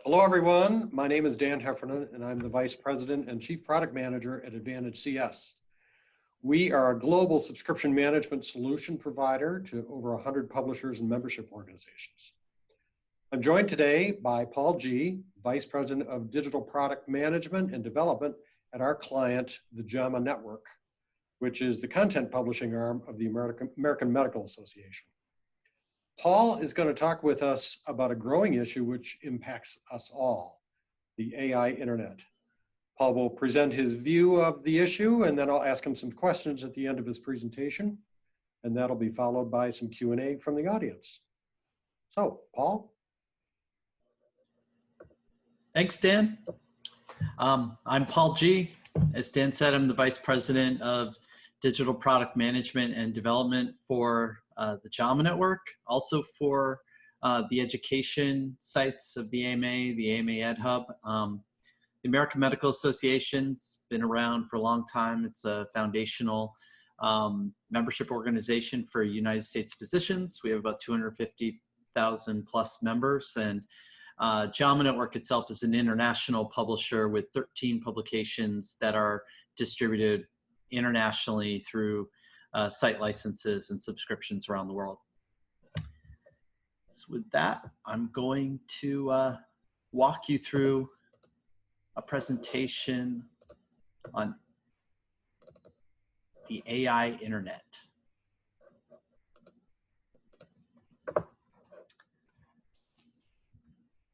Hello, everyone. My name is Dan Heffernan, and I'm the Vice President and Chief Product Manager at AdvantageCS. We are a global subscription management solution provider to over 100 publishers and membership organizations. I'm joined today by Paul G., Vice President of Digital Product Management and Development at our client, the JAMA Network, which is the content publishing arm of the American Medical Association. Paul is going to talk with us about a growing issue which impacts us all, the AI internet. Paul will present his view of the issue, and then I'll ask him some questions at the end of his presentation, and that'll be followed by some Q&A from the audience. So, Paul? Thanks, Dan. I'm Paul G. As Dan said, I'm the Vice President of Digital Product Management and Development for the JAMA Network, also for the education sites of the AMA, the AMA Ed Hub. The American Medical Association's been around for a long time. It's a foundational membership organization for United States physicians. We have about 250,000 plus members, and JAMA Network itself is an international publisher with 13 publications that are distributed internationally through site licenses and subscriptions around the world. So with that, I'm going to walk you through a presentation on the AI internet.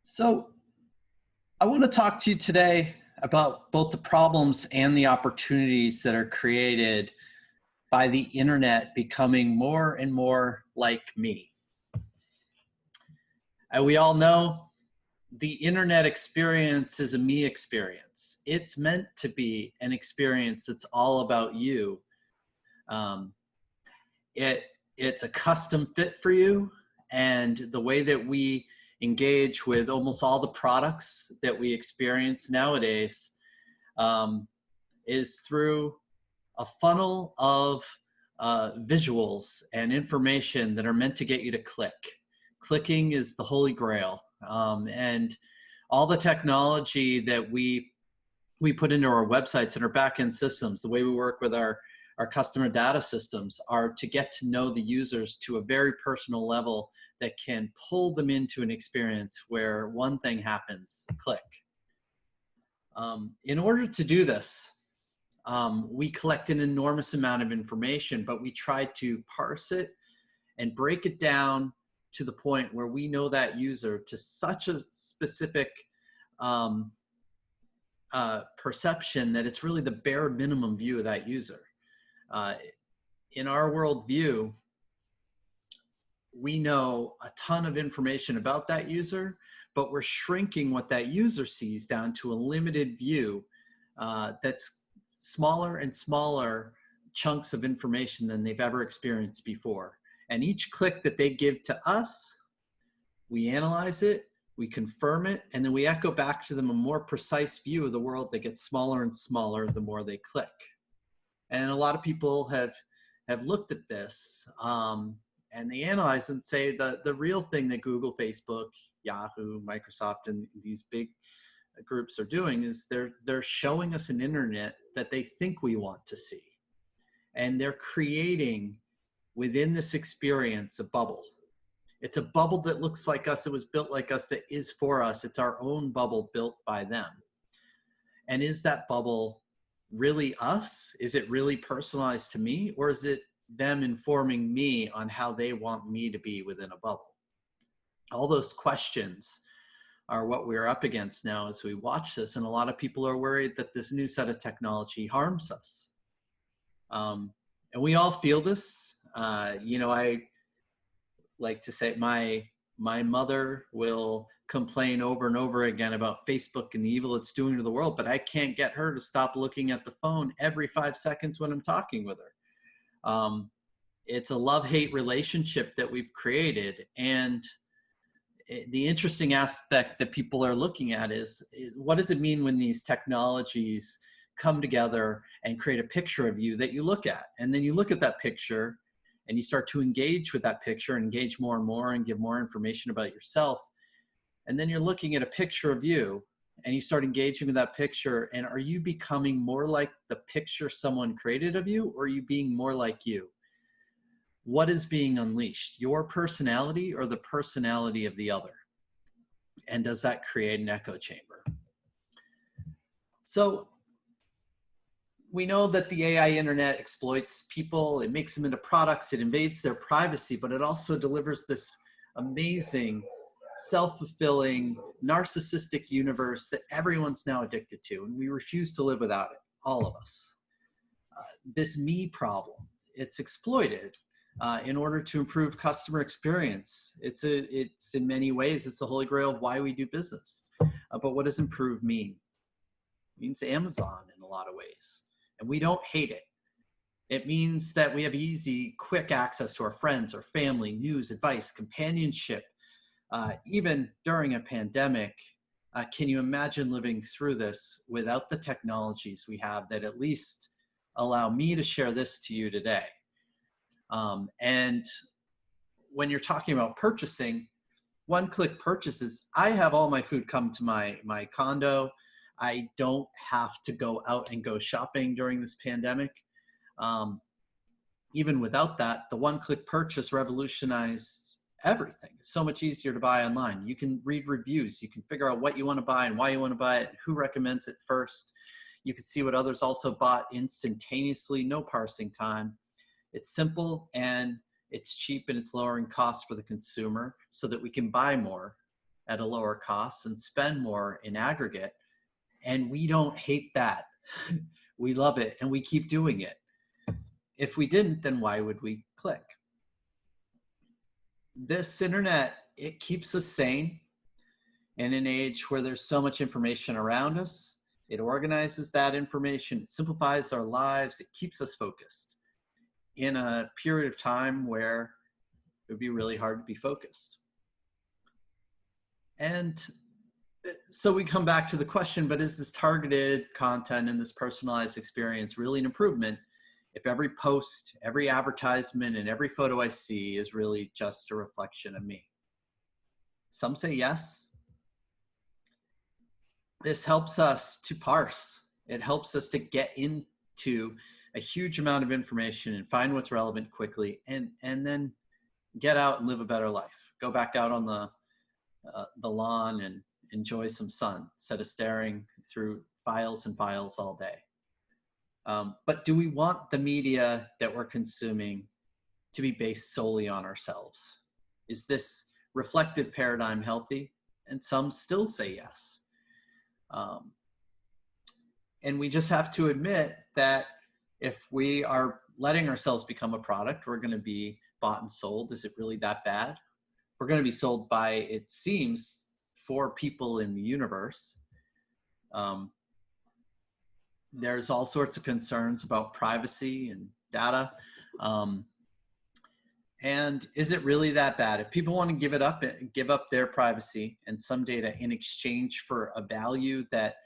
So I want to talk to you today about both the problems and the opportunities that are created by the internet becoming more and more like me. And we all know the internet experience is a me experience. It's meant to be an experience that's all about you. It's a custom fit for you, and the way that we engage with almost all the products that we experience nowadays is through a funnel of visuals and information that are meant to get you to click. Clicking is the holy grail. And all the technology that we put into our websites and our backend systems, the way we work with our customer data systems, are to get to know the users to a very personal level that can pull them into an experience where one thing happens, click. In order to do this, we collect an enormous amount of information, but we try to parse it and break it down to the point where we know that user to such a specific perception that it's really the bare minimum view of that user. In our worldview, we know a ton of information about that user, but we're shrinking what that user sees down to a limited view that's smaller and smaller chunks of information than they've ever experienced before. And each click that they give to us, we analyze it, we confirm it, and then we echo back to them a more precise view of the world that gets smaller and smaller the more they click. And a lot of people have looked at this and they analyze and say the real thing that Google, Facebook, Yahoo, Microsoft, and these big groups are doing is they're showing us an internet that they think we want to see. And they're creating within this experience a bubble. It's a bubble that looks like us, that was built like us, that is for us. It's our own bubble built by them. And is that bubble really us? Is it really personalized to me? Or is it them informing me on how they want me to be within a bubble? All those questions are what we're up against now as we watch this. And a lot of people are worried that this new set of technology harms us. And we all feel this. You know, I like to say my mother will complain over and over again about Facebook and the evil it's doing to the world, but I can't get her to stop looking at the phone every 5 seconds when I'm talking with her. It's a love-hate relationship that we've created. And the interesting aspect that people are looking at is, what does it mean when these technologies come together and create a picture of you that you look at? And then you look at that picture and you start to engage with that picture, engage more and more, and give more information about yourself. And then you're looking at a picture of you and you start engaging with that picture. And are you becoming more like the picture someone created of you, or are you being more like you? What is being unleashed? Your personality or the personality of the other? And does that create an echo chamber? So we know that the AI internet exploits people. It makes them into products. It invades their privacy, but it also delivers this amazing, self-fulfilling, narcissistic universe that everyone's now addicted to, and we refuse to live without it, all of us. This me problem, it's exploited in order to improve customer experience. It's in many ways, it's the holy grail of why we do business. But what does improve mean? It means Amazon in a lot of ways, and we don't hate it. It means that we have easy, quick access to our friends, our family, news, advice, companionship. Even during a pandemic, can you imagine living through this without the technologies we have that at least allow me to share this to you today? And when you're talking about purchasing, one-click purchases, I have all my food come to my condo. I don't have to go out and go shopping during this pandemic. Even without that, the one-click purchase revolutionized everything. It's so much easier to buy online. You can read reviews. You can figure out what you want to buy and why you want to buy it, and who recommends it first. You can see what others also bought instantaneously, no parsing time. It's simple and it's cheap, and it's lowering costs for the consumer so that we can buy more at a lower cost and spend more in aggregate. And we don't hate that. We love it, and we keep doing it. If we didn't, then why would we click? This internet, it keeps us sane in an age where there's so much information around us. It organizes that information, it simplifies our lives, it keeps us focused in a period of time where it would be really hard to be focused. And so we come back to the question, but is this targeted content and this personalized experience really an improvement if every post, every advertisement, and every photo I see is really just a reflection of me? Some say yes. This helps us to parse. It helps us to get into a huge amount of information and find what's relevant quickly, and then get out and live a better life. Go back out on the lawn and enjoy some sun instead of staring through files and files all day. But do we want the media that we're consuming to be based solely on ourselves? Is this reflective paradigm healthy? And some still say yes. And we just have to admit that if we are letting ourselves become a product, we're going to be bought and sold. Is it really that bad? We're going to be sold by, it seems, 4 people in the universe. There's all sorts of concerns about privacy and data. And is it really that bad? If people want to give up their privacy and some data in exchange for a value that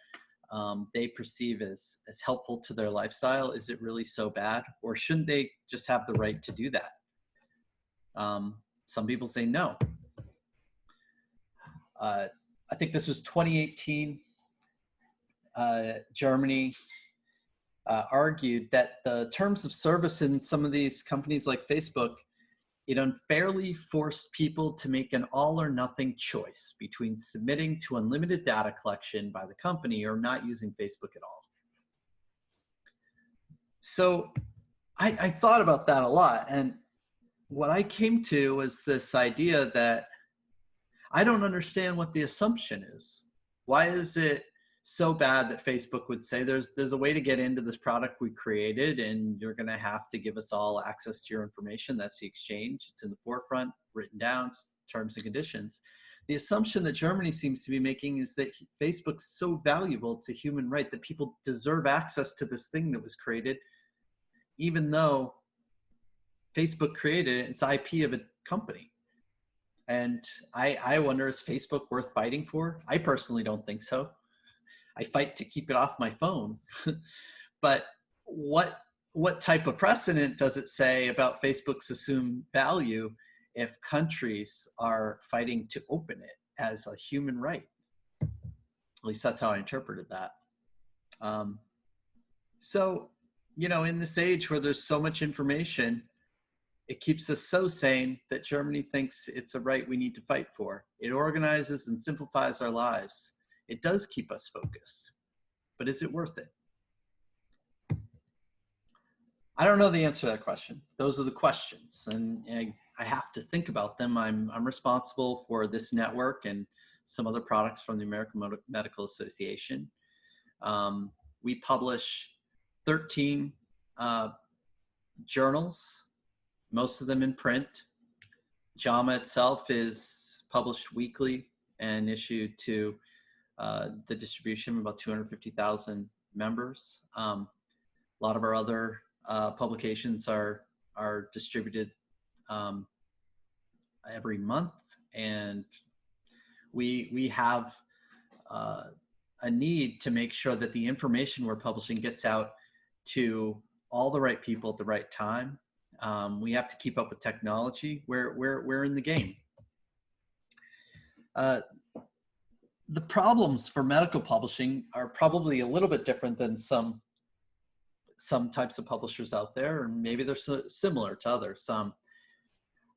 they perceive as helpful to their lifestyle, is it really so bad? Or shouldn't they just have the right to do that? Some people say no. I think this was 2018. Germany argued that the terms of service in some of these companies like Facebook, it unfairly forced people to make an all or nothing choice between submitting to unlimited data collection by the company or not using Facebook at all. So I thought about that a lot. And what I came to was this idea that I don't understand what the assumption is. Why is it so bad that Facebook would say there's a way to get into this product we created and you're going to have to give us all access to your information? That's the exchange. It's in the forefront, written down, terms and conditions. The assumption that Germany seems to be making is that Facebook's so valuable, it's a human right, that people deserve access to this thing that was created, even though Facebook created it, it's IP of a company. And I wonder, is Facebook worth fighting for? I personally don't think so. I fight to keep it off my phone. But what type of precedent does it say about Facebook's assumed value if countries are fighting to open it? as a human right. At least that's how I interpreted that. So, you know, in this age where there's so much information, it keeps us so sane that Germany thinks it's a right we need to fight for. It organizes and simplifies our lives. It does keep us focused, but is it worth it? I don't know the answer to that question. Those are the questions, and I have to think about them. I'm responsible for this network and some other products from the American Medical Association. We publish 13 journals, most of them in print. JAMA itself is published weekly and issued to the distribution of about 250,000 members. A lot of our other publications are distributed every month, and we have a need to make sure that the information we're publishing gets out to all the right people at the right time. We have to keep up with technology. We're in the game. The problems for medical publishing are probably a little bit different than some types of publishers out there, and maybe they're similar to others.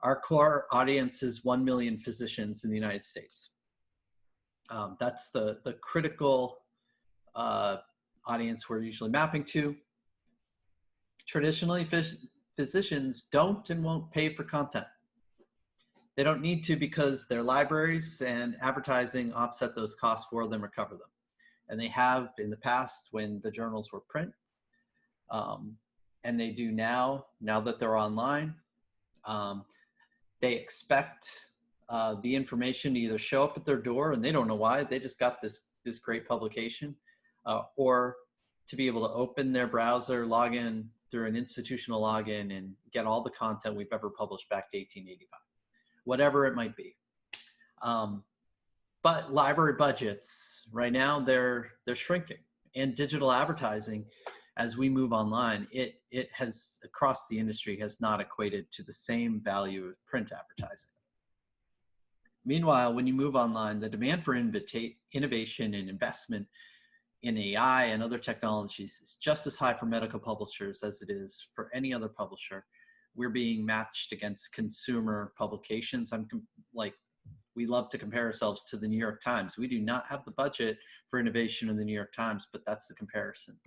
Our core audience is 1 million physicians in the United States. That's the critical audience we're usually mapping to. Traditionally, physicians don't and won't pay for content. They don't need to, because their libraries and advertising offset those costs for them or cover them. And they have in the past when the journals were print, and they do now that they're online. They expect the information to either show up at their door, and they don't know why, they just got this great publication, or to be able to open their browser, log in through an institutional login, and get all the content we've ever published back to 1885, whatever it might be. But library budgets right now, they're shrinking, and digital advertising, as we move online, it has, across the industry, has not equated to the same value of print advertising. Meanwhile, when you move online, the demand for innovation and investment in AI and other technologies is just as high for medical publishers as it is for any other publisher. We're being matched against consumer publications. We love to compare ourselves to the New York Times. We do not have the budget for innovation in the New York Times, but that's the comparison.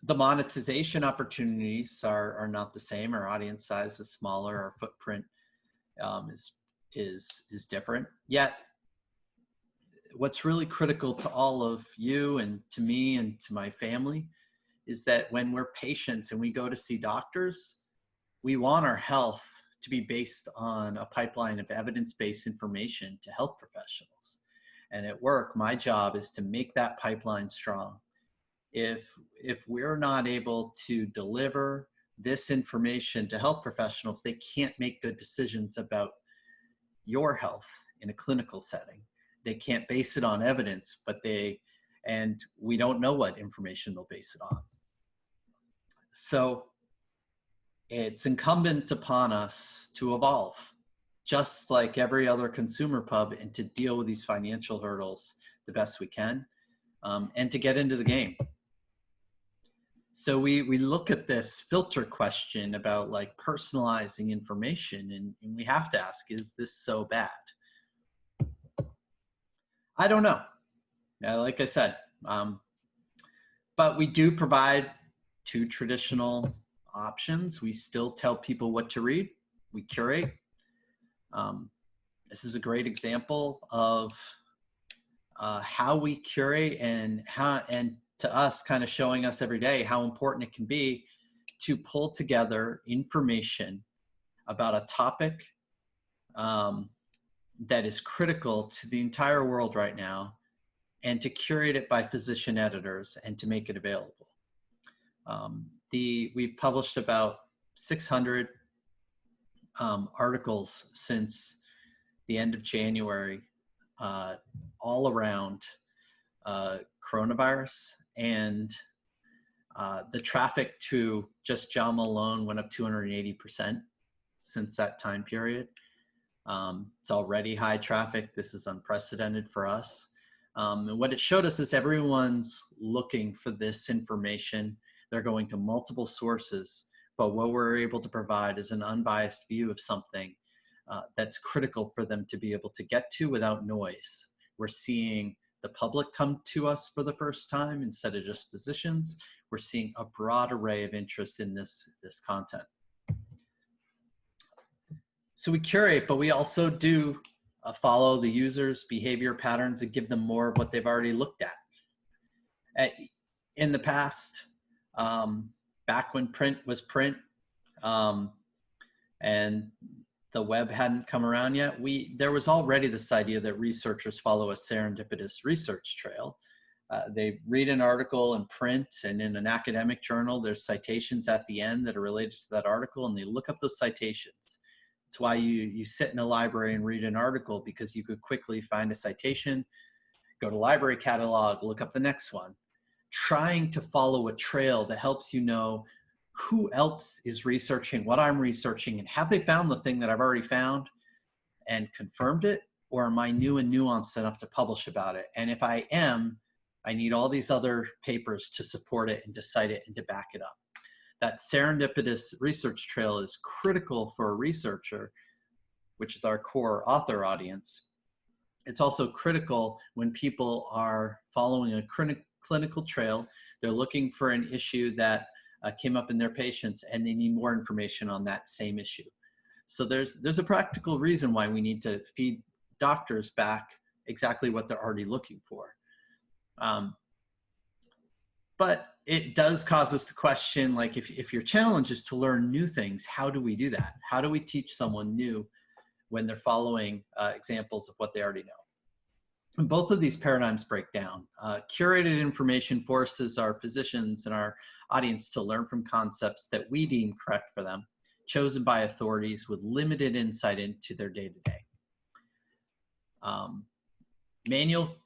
The monetization opportunities are not the same. Our audience size is smaller. Our footprint is different. Yet, what's really critical to all of you and to me and to my family is that when we're patients and we go to see doctors, we want our health to be based on a pipeline of evidence-based information to health professionals. And at work, my job is to make that pipeline strong. If we're not able to deliver this information to health professionals, they can't make good decisions about your health in a clinical setting. They can't base it on evidence, and we don't know what information they'll base it on. So it's incumbent upon us to evolve, just like every other consumer pub, and to deal with these financial hurdles the best we can, and to get into the game. So we look at this filter question about like personalizing information, and we have to ask, is this so bad? I don't know. Like I said, but we do provide two traditional options. We still tell people what to read. We curate. This is a great example of how we curate, and to us, kind of showing us every day how important it can be to pull together information about a topic that is critical to the entire world right now, and to curate it by physician editors and to make it available. We've published about 600 articles since the end of January, all around coronavirus, and the traffic to just JAMA alone went up 280% since that time period. It's already high traffic. This is unprecedented for us. And what it showed us is everyone's looking for this information. They're going to multiple sources, but what we're able to provide is an unbiased view of something that's critical for them to be able to get to without noise. We're seeing the public come to us for the first time instead of just physicians. We're seeing a broad array of interest in this content. So we curate, but we also do follow the user's behavior patterns and give them more of what they've already looked at. In the past, back when print was print, and the web hadn't come around yet, there was already this idea that researchers follow a serendipitous research trail. They read an article in print, and in an academic journal, there's citations at the end that are related to that article, and they look up those citations. It's why you sit in a library and read an article, because you could quickly find a citation, go to library catalog, look up the next one. Trying to follow a trail that helps you know who else is researching what I'm researching, and have they found the thing that I've already found and confirmed it, or am I new and nuanced enough to publish about it? And if I am, I need all these other papers to support it and to cite it and to back it up. That serendipitous research trail is critical for a researcher, which is our core author audience. It's also critical when people are following a clinical trail. They're looking for an issue that came up in their patients, and they need more information on that same issue. So there's a practical reason why we need to feed doctors back exactly what they're already looking for. But it does cause us to question, like, if your challenge is to learn new things, how do we do that? How do we teach someone new when they're following examples of what they already know? And both of these paradigms break down. Curated information forces our physicians and our audience to learn from concepts that we deem correct for them, chosen by authorities with limited insight into their day-to-day. Manual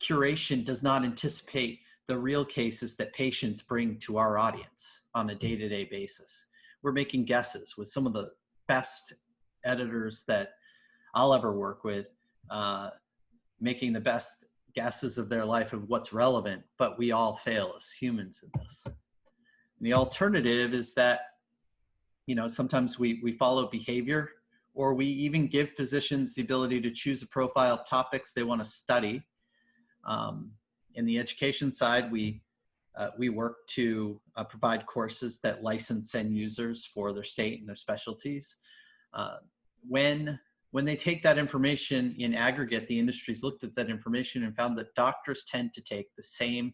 curation does not anticipate the real cases that patients bring to our audience on a day-to-day basis. We're making guesses with some of the best editors that I'll ever work with, making the best guesses of their life of what's relevant, but we all fail as humans in this. And the alternative is that, sometimes we follow behavior, or we even give physicians the ability to choose a profile of topics they want to study. In the education side, we work to provide courses that license end users for their state and their specialties. When they take that information in aggregate, the industry's looked at that information and found that doctors tend to take the same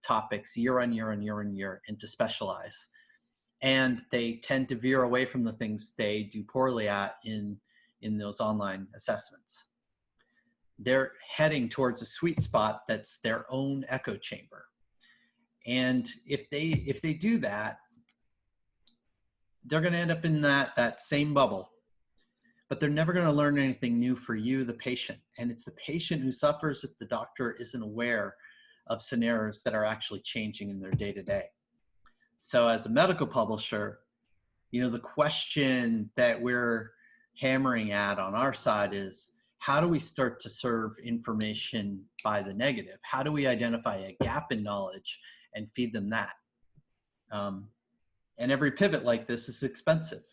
topics year on year and year on year and to specialize. And they tend to veer away from the things they do poorly at in those online assessments. They're heading towards a sweet spot that's their own echo chamber. And if they do that, they're going to end up in that same bubble. But they're never going to learn anything new for you, the patient. And it's the patient who suffers if the doctor isn't aware of scenarios that are actually changing in their day-to-day. So as a medical publisher, the question that we're hammering at on our side is, how do we start to serve information by the negative? How do we identify a gap in knowledge and feed them that? And every pivot like this is expensive.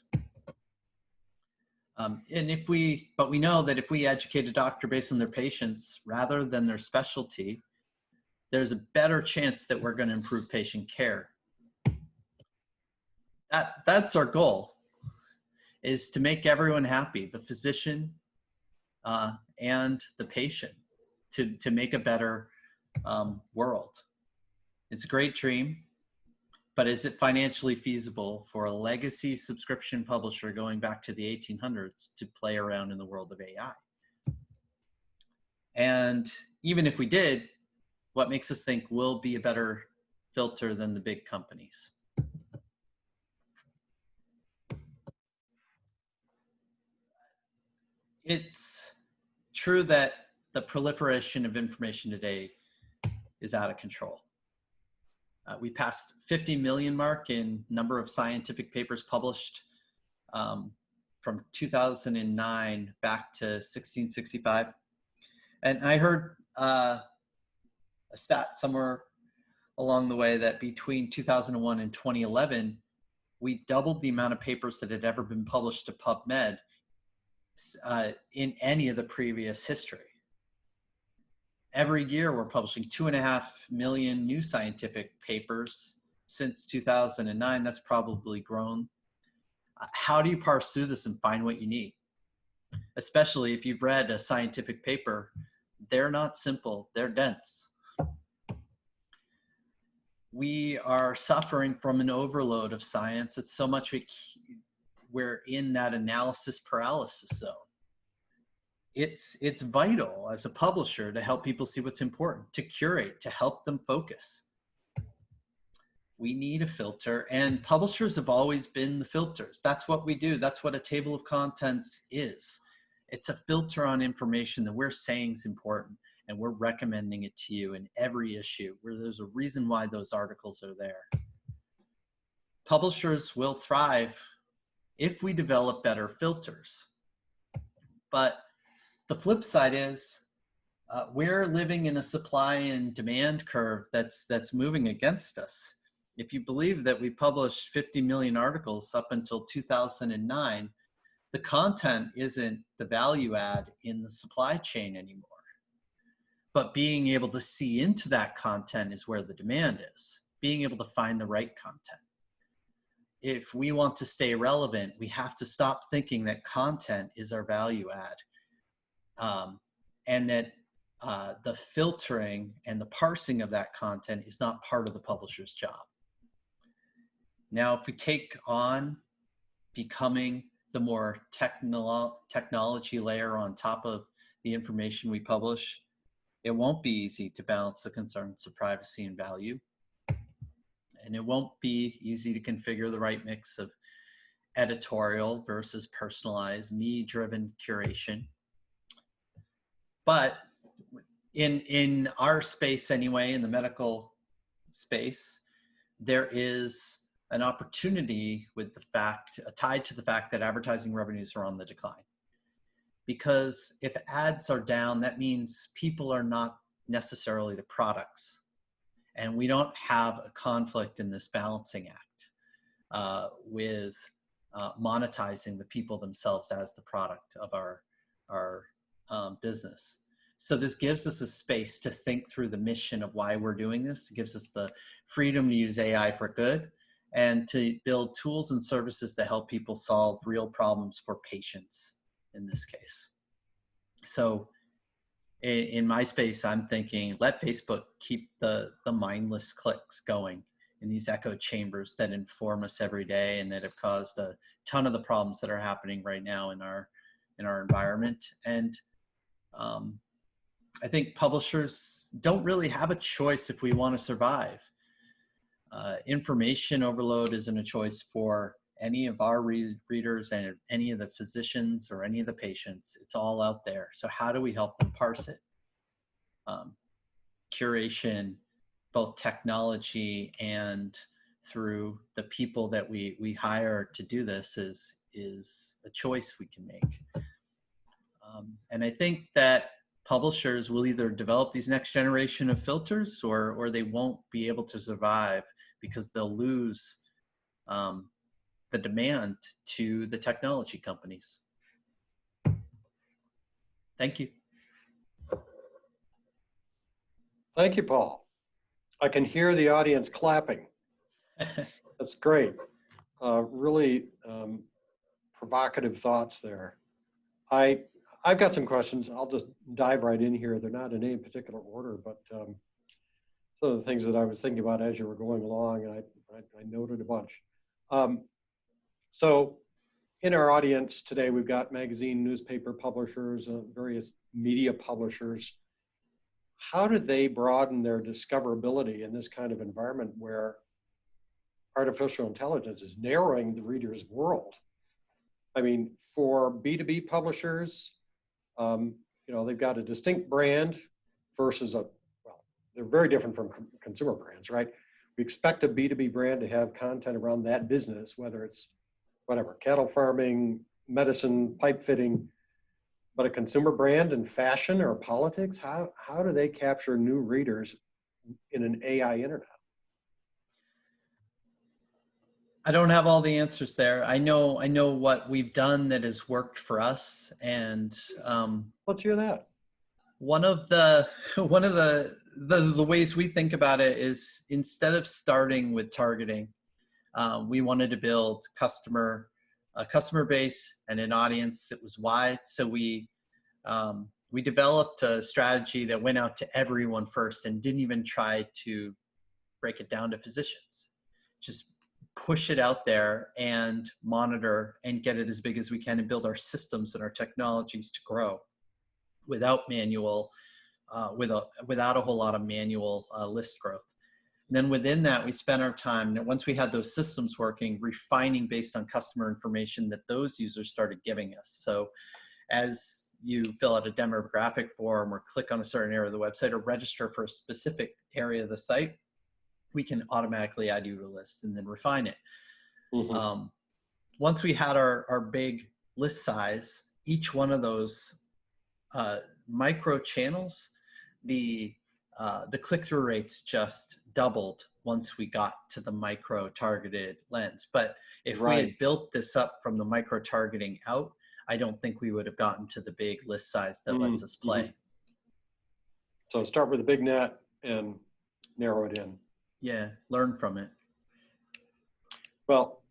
But we know that if we educate a doctor based on their patients rather than their specialty, there's a better chance that we're going to improve patient care. That's our goal, is to make everyone happy, the physician and the patient, to make a better world. It's a great dream, but is it financially feasible for a legacy subscription publisher going back to the 1800s to play around in the world of AI? And even if we did, what makes us think we'll be a better filter than the big companies? It's true that the proliferation of information today is out of control. We passed 50 million mark in number of scientific papers published from 2009 back to 1665. And I heard a stat somewhere along the way that between 2001 and 2011, we doubled the amount of papers that had ever been published to PubMed in any of the previous history. Every year we're publishing 2.5 million new scientific papers since 2009. That's probably grown. How do you parse through this and find what you need? Especially if you've read a scientific paper, they're not simple, they're dense. We are suffering from an overload of science. It's so much we're in that analysis paralysis zone. It's vital as a publisher to help people see what's important, to curate, to help them focus. We need a filter, and publishers have always been the filters. That's what we do. That's what a table of contents is. It's a filter on information that we're saying is important, and we're recommending it to you in every issue where there's a reason why those articles are there. Publishers will thrive if we develop better filters. But the flip side is we're living in a supply and demand curve that's moving against us. If you believe that we published 50 million articles up until 2009, the content isn't the value add in the supply chain anymore. But being able to see into that content is where the demand is, being able to find the right content. If we want to stay relevant, we have to stop thinking that content is our value add, and that the filtering and the parsing of that content is not part of the publisher's job. Now, if we take on becoming the more technology layer on top of the information we publish, it won't be easy to balance the concerns of privacy and value. And it won't be easy to configure the right mix of editorial versus personalized, me-driven curation. But in our space anyway, in the medical space, there is an opportunity with the fact, tied to the fact that advertising revenues are on the decline. Because if ads are down, that means people are not necessarily the products. And we don't have a conflict in this balancing act with monetizing the people themselves as the product of our business. So this gives us a space to think through the mission of why we're doing this. It gives us the freedom to use AI for good and to build tools and services to help people solve real problems for patients in this case. So in my space, I'm thinking, let Facebook keep the mindless clicks going in these echo chambers that inform us every day and that have caused a ton of the problems that are happening right now in our environment. And I think publishers don't really have a choice if we want to survive. Information overload isn't a choice for any of our readers and any of the physicians or any of the patients. It's all out there. So how do we help them parse it? Curation, both technology and through the people that we hire to do this is a choice we can make. And I think that publishers will either develop these next generation of filters or they won't be able to survive because they'll lose the demand to the technology companies. Thank you. Thank you, Paul. I can hear the audience clapping. That's great. Really provocative thoughts there. I've got some questions. I'll just dive right in here. They're not in any particular order, but some of the things that I was thinking about as you were going along, and I noted a bunch. So in our audience today, we've got magazine, newspaper publishers, various media publishers. How do they broaden their discoverability in this kind of environment where artificial intelligence is narrowing the reader's world? I mean, for B2B publishers, they've got a distinct brand versus they're very different from consumer brands, right? We expect a B2B brand to have content around that business, whether it's whatever, cattle farming, medicine pipe fitting, but a consumer brand in fashion or politics? How do they capture new readers in an AI internet? I don't have all the answers there. I know what we've done that has worked for us, and Let's hear that. one of the the ways we think about it is, instead of starting with targeting, we wanted to build a customer base and an audience that was wide. So we developed a strategy that went out to everyone first and didn't even try to break it down to physicians. Just push it out there and monitor and get it as big as we can, and build our systems and our technologies to grow without manual, without a whole lot of manual list growth. And then within that, we spent our time, once we had those systems working, refining based on customer information that those users started giving us. So as you fill out a demographic form or click on a certain area of the website or register for a specific area of the site, we can automatically add you to a list and then refine it. Mm-hmm. Once we had our big list size, each one of those micro channels, the click-through rates just doubled once we got to the micro targeted lens. But if we had built this up from the micro targeting out, I don't think we would have gotten to the big list size that lets us play. So start with a big net and narrow it in. Yeah, learn from it. Well,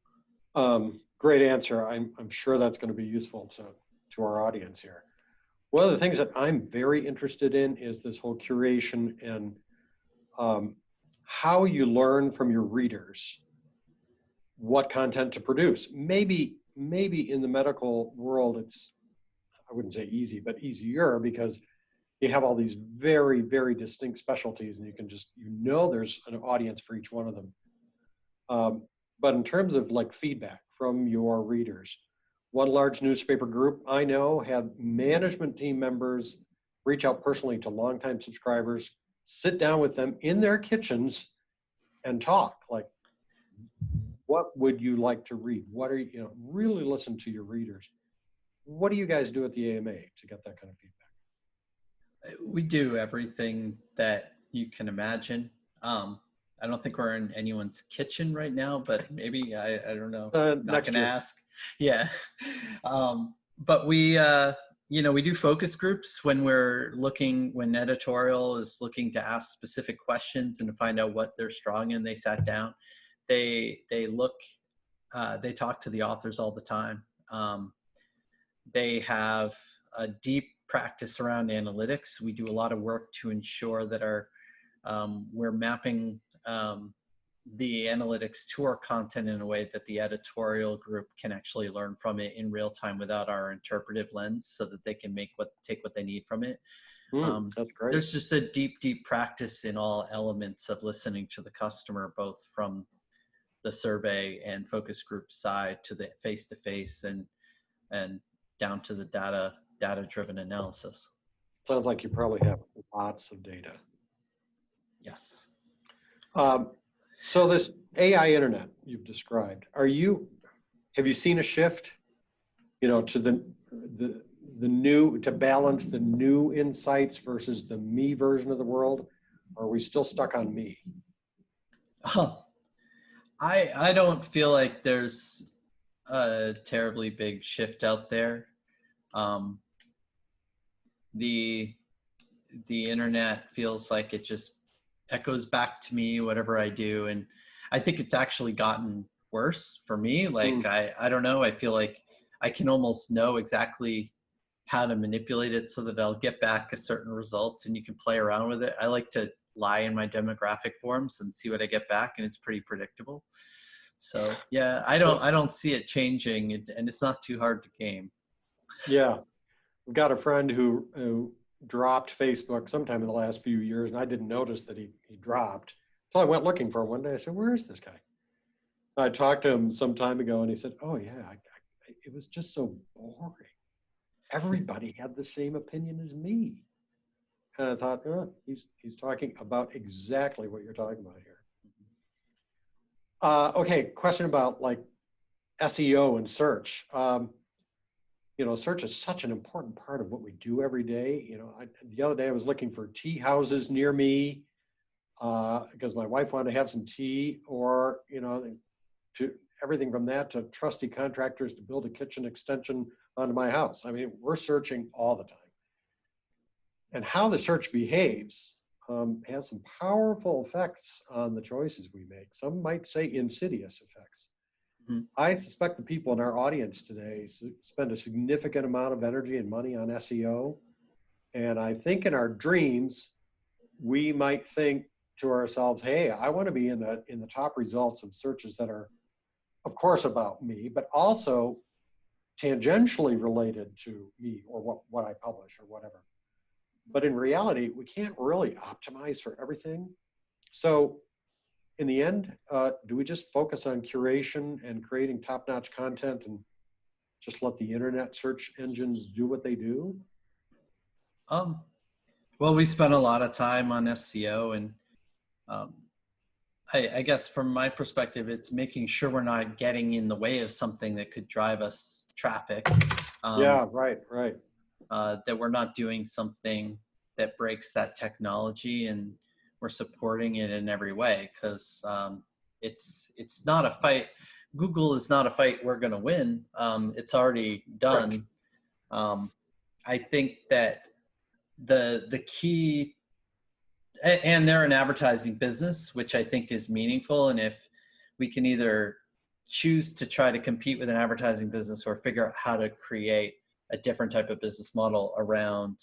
great answer. I'm sure that's going to be useful to our audience here. One of the things that I'm very interested in is this whole curation and how you learn from your readers what content to produce. Maybe in the medical world, it's, I wouldn't say easy, but easier, because you have all these very, very distinct specialties, and you can just, there's an audience for each one of them. But in terms of like feedback from your readers, one large newspaper group I know had management team members reach out personally to longtime subscribers, sit down with them in their kitchens and talk. Like, what would you like to read? What are you, really listen to your readers. What do you guys do at the AMA to get that kind of feedback? We do everything that you can imagine. I don't think we're in anyone's kitchen right now, but maybe, I don't know. Not going to ask. Yeah. But we, we do focus groups when when editorial is looking to ask specific questions and to find out what they're strong in. They sat down, they talk to the authors all the time. They have a deep practice around analytics. We do a lot of work to ensure that we're mapping the analytics to our content in a way that the editorial group can actually learn from it in real time without our interpretive lens, so that they can take what they need from it. That's great. There's just a deep practice in all elements of listening to the customer, both from the survey and focus group side to the face-to-face and down to the data-driven analysis. Sounds like you probably have lots of data. Yes. So this AI internet you've described, have you seen a shift, to the new, to balance the new insights versus the me version of the world? Or are we still stuck on me? I don't feel like there's a terribly big shift out there. The internet feels like it just echoes back to me whatever I do, and I think it's actually gotten worse for me. Like I don't know, I feel like I can almost know exactly how to manipulate it so that I'll get back a certain result, and you can play around with it. I like to lie in my demographic forms and see what I get back, and it's pretty predictable. So yeah, I don't see it changing, and it's not too hard to game. Yeah, we've got a friend who dropped Facebook sometime in the last few years, and I didn't notice that he dropped. So I went looking for him one day. I said, "Where is this guy?" I talked to him some time ago, and he said, "Oh yeah, it was just so boring. Everybody had the same opinion as me." And I thought, he's talking about exactly what you're talking about here. Okay, question about like SEO and search. search is such an important part of what we do every day. The other day I was looking for tea houses near me because my wife wanted to have some tea, or, to everything from that to trusty contractors to build a kitchen extension onto my house. I mean, we're searching all the time. And how the search behaves has some powerful effects on the choices we make. Some might say insidious effects. Mhm. I suspect the people in our audience today spend a significant amount of energy and money on SEO. And I think in our dreams, we might think to ourselves, hey, I want to be in the top results of searches that are, of course, about me, but also tangentially related to me or what I publish or whatever. But in reality, we can't really optimize for everything. So in the end, do we just focus on curation and creating top-notch content and just let the internet search engines do what they do? Um, well, we spent a lot of time on SEO, and um, I guess from my perspective, it's making sure we're not getting in the way of something that could drive us traffic. Yeah, right. That we're not doing something that breaks that technology, and we're supporting it in every way, because it's not a fight. Google is not a fight we're going to win. It's already done. I think that the key, and they're an advertising business, which I think is meaningful. And if we can either choose to try to compete with an advertising business or figure out how to create a different type of business model around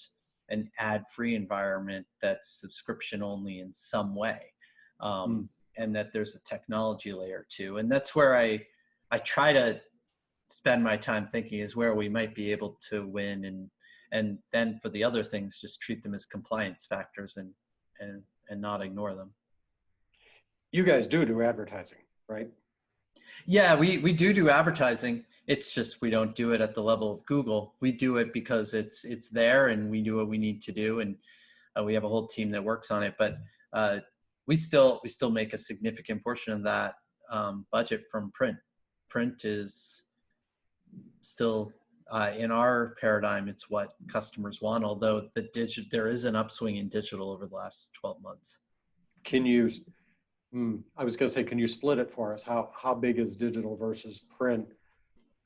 an ad-free environment that's subscription only in some way, and that there's a technology layer too. And that's where I try to spend my time thinking, is where we might be able to win, and then for the other things, just treat them as compliance factors and not ignore them. You guys do advertising, right? Yeah, we do advertising. It's just we don't do it at the level of Google. We do it because it's there, and we do what we need to do, and we have a whole team that works on it. But we still make a significant portion of that budget from print. Print is still in our paradigm, it's what customers want. Although there is an upswing in digital over the last 12 months. Can you? I was going to say, can you split it for us? How big is digital versus print?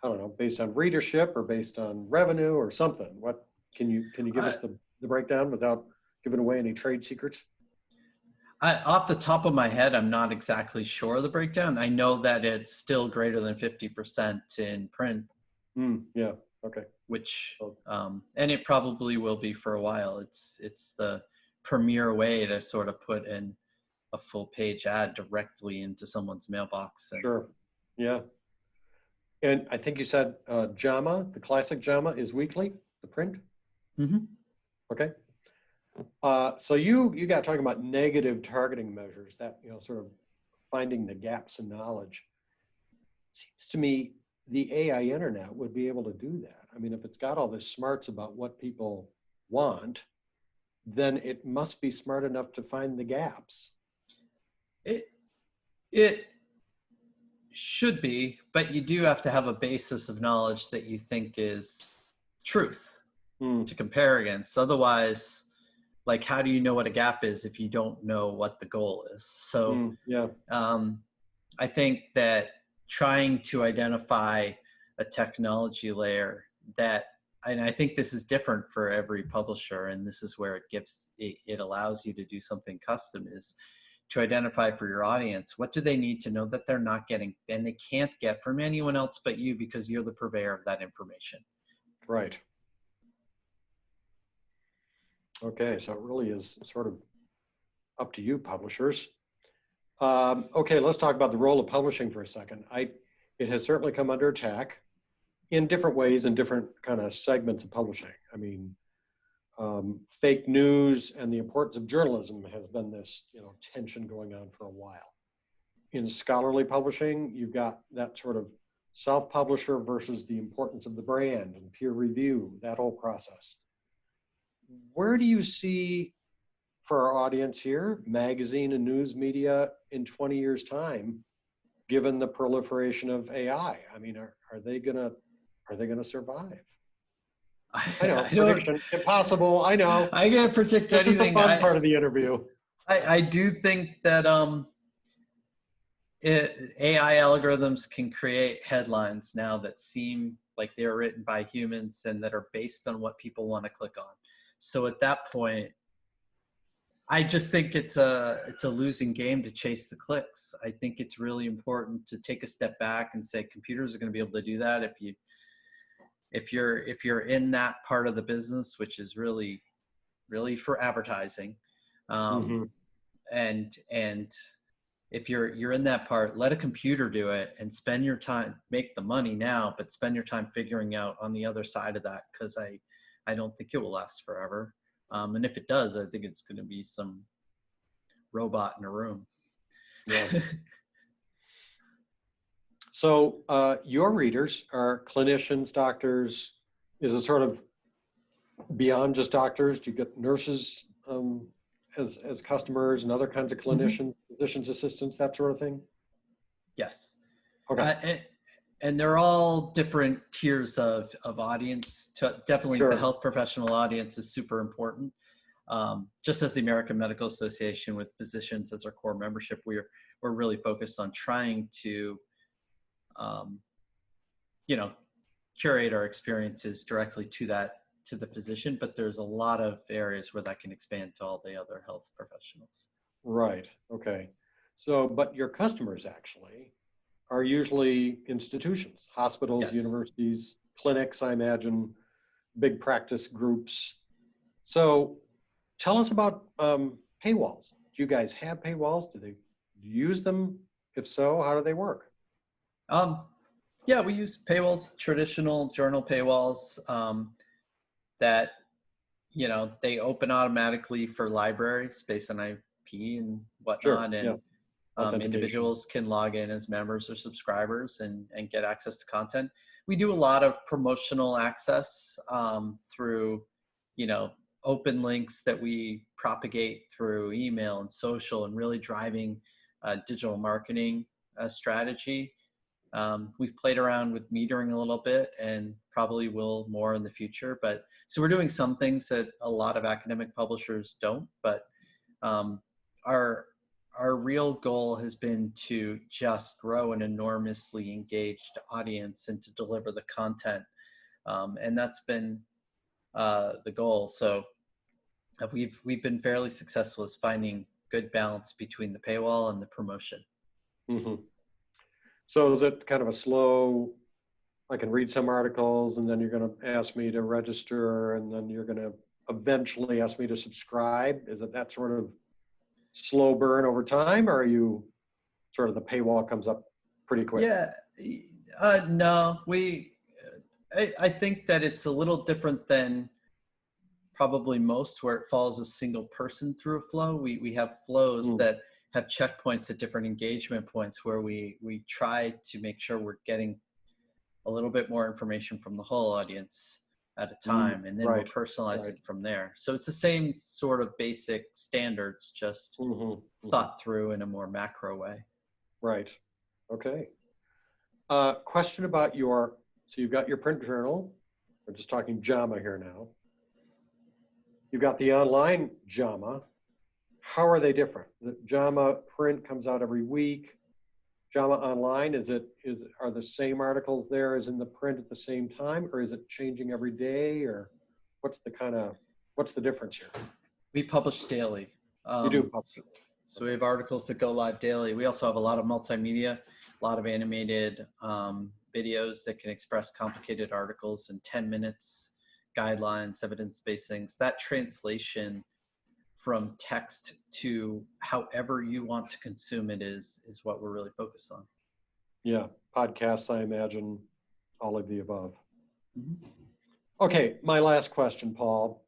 I don't know, based on readership or based on revenue or something. What can you give us the breakdown without giving away any trade secrets? Off the top of my head, I'm not exactly sure of the breakdown. I know that it's still greater than 50% in print. Yeah. Okay. Which and it probably will be for a while. It's the premier way to sort of put in a full page ad directly into someone's mailbox. Sure. Yeah. And I think you said JAMA, the classic JAMA, is weekly, the print. Mm-hmm. Okay. So you got talking about negative targeting measures, that sort of finding the gaps in knowledge. Seems to me the AI internet would be able to do that. I mean, if it's got all this smarts about what people want, then it must be smart enough to find the gaps. It should be, but you do have to have a basis of knowledge that you think is truth to compare against. Otherwise, like, how do you know what a gap is if you don't know what the goal is? So yeah. I think that trying to identify a technology layer that, and I think this is different for every publisher, and this is where it allows you to do something custom, is to identify for your audience, what do they need to know that they're not getting and they can't get from anyone else but you, because you're the purveyor of that information. Right. Okay, so it really is sort of up to you, publishers. Okay, let's talk about the role of publishing for a second. It has certainly come under attack in different ways in different kind of segments of publishing. I mean, fake news and the importance of journalism has been this, tension going on for a while. In scholarly publishing, you've got that sort of self-publisher versus the importance of the brand and peer review, that whole process. Where do you see, for our audience here, magazine and news media in 20 years' time, given the proliferation of AI? I mean, are they gonna survive? I know, I don't, prediction, impossible, I know. I can't predict This is the anything. fun part of the interview. I do think that AI algorithms can create headlines now that seem like they're written by humans and that are based on what people want to click on. So at that point, I just think it's a losing game to chase the clicks. I think it's really important to take a step back and say computers are going to be able to do that if you're in that part of the business, which is really for advertising, Mm-hmm. and if you're in that part, let a computer do it and spend your time, make the money now, but spend your time figuring out on the other side of that, because I don't think it will last forever. And if it does, I think it's going to be some robot in a room. Yeah. So your readers are clinicians, doctors. Is it sort of beyond just doctors? Do you get nurses as customers and other kinds of clinicians, physicians assistants, that sort of thing? Yes. Okay. And they're all different tiers of audience. Definitely Sure. the health professional audience is super important. Just as the American Medical Association with physicians as our core membership, we're really focused on trying to, curate our experiences directly to the physician, but there's a lot of areas where that can expand to all the other health professionals. Right. Okay. So, but your customers actually are usually institutions, hospitals, Yes. universities, clinics, I imagine, big practice groups. So tell us about paywalls. Do you guys have paywalls? Do you use them? If so, how do they work? Yeah, we use paywalls, traditional journal paywalls, that, they open automatically for libraries based on IP and Sure. whatnot. Yeah. And Authentication. individuals can log in as members or subscribers and get access to content. We do a lot of promotional access through, open links that we propagate through email and social, and really driving digital marketing strategy. We've played around with metering a little bit and probably will more in the future. But so we're doing some things that a lot of academic publishers don't. But our real goal has been to just grow an enormously engaged audience and to deliver the content, and that's been the goal. So we've been fairly successful as finding good balance between the paywall and the promotion. Mm-hmm. So is it kind of a slow, I can read some articles and then you're going to ask me to register and then you're going to eventually ask me to subscribe? Is it that sort of slow burn over time, or are you sort of the paywall comes up pretty quick? Yeah, no, I think that it's a little different than probably most, where it follows a single person through a flow. We have flows that have checkpoints at different engagement points where we try to make sure we're getting a little bit more information from the whole audience at a time, and then Right. we'll personalize it from there. So it's the same sort of basic standards, just thought through in a more macro way. Right. Okay. Question about so you've got your print journal. We're just talking JAMA here now. You've got the online JAMA. How are they different? The JAMA print comes out every week. JAMA online, are the same articles there as in the print at the same time, or is it changing every day, or what's the difference here? We publish daily. You do publish. So we have articles that go live daily. We also have a lot of multimedia, a lot of animated videos that can express complicated articles in 10 minutes, guidelines, evidence-based things. That translation from text to however you want to consume it is what we're really focused on. Yeah, podcasts, I imagine, all of the above. Mm-hmm. Okay, my last question, Paul.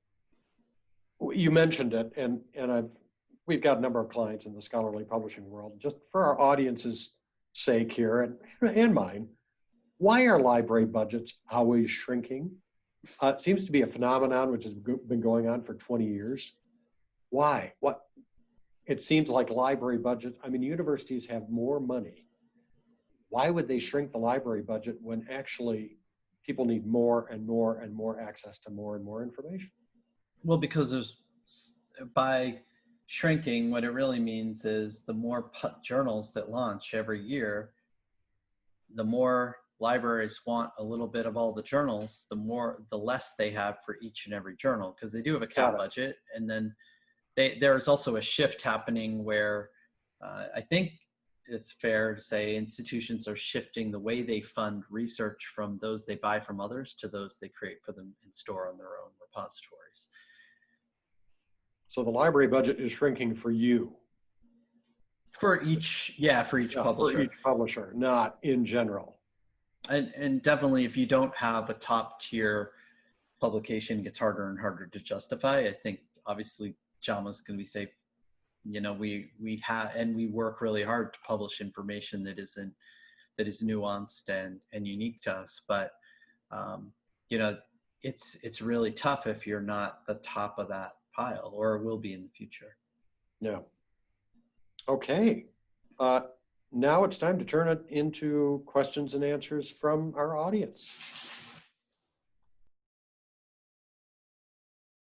You mentioned it, and we've got a number of clients in the scholarly publishing world. Just for our audience's sake here, and mine, why are library budgets always shrinking? It seems to be a phenomenon which has been going on for 20 years. Why? It seems like library budget, universities have more money. Why would they shrink the library budget when actually people need more and more and more access to more and more information. Well, because by shrinking, what it really means is the more journals that launch every year, the more libraries want a little bit of all the journals, the less they have for each and every journal, because they do have a cap budget. And then there's also a shift happening where I think it's fair to say institutions are shifting the way they fund research from those they buy from others to those they create for them and store on their own repositories. So the library budget is shrinking for you. For each publisher. For each publisher, not in general. And definitely, if you don't have a top tier publication, it gets harder and harder to justify. I think obviously JAMA is going to be safe. You know, we work really hard to publish information that is nuanced and unique to us. But you know, it's really tough if you're not the top of that pile, or will be in the future. Yeah. Okay. Now it's time to turn it into questions and answers from our audience.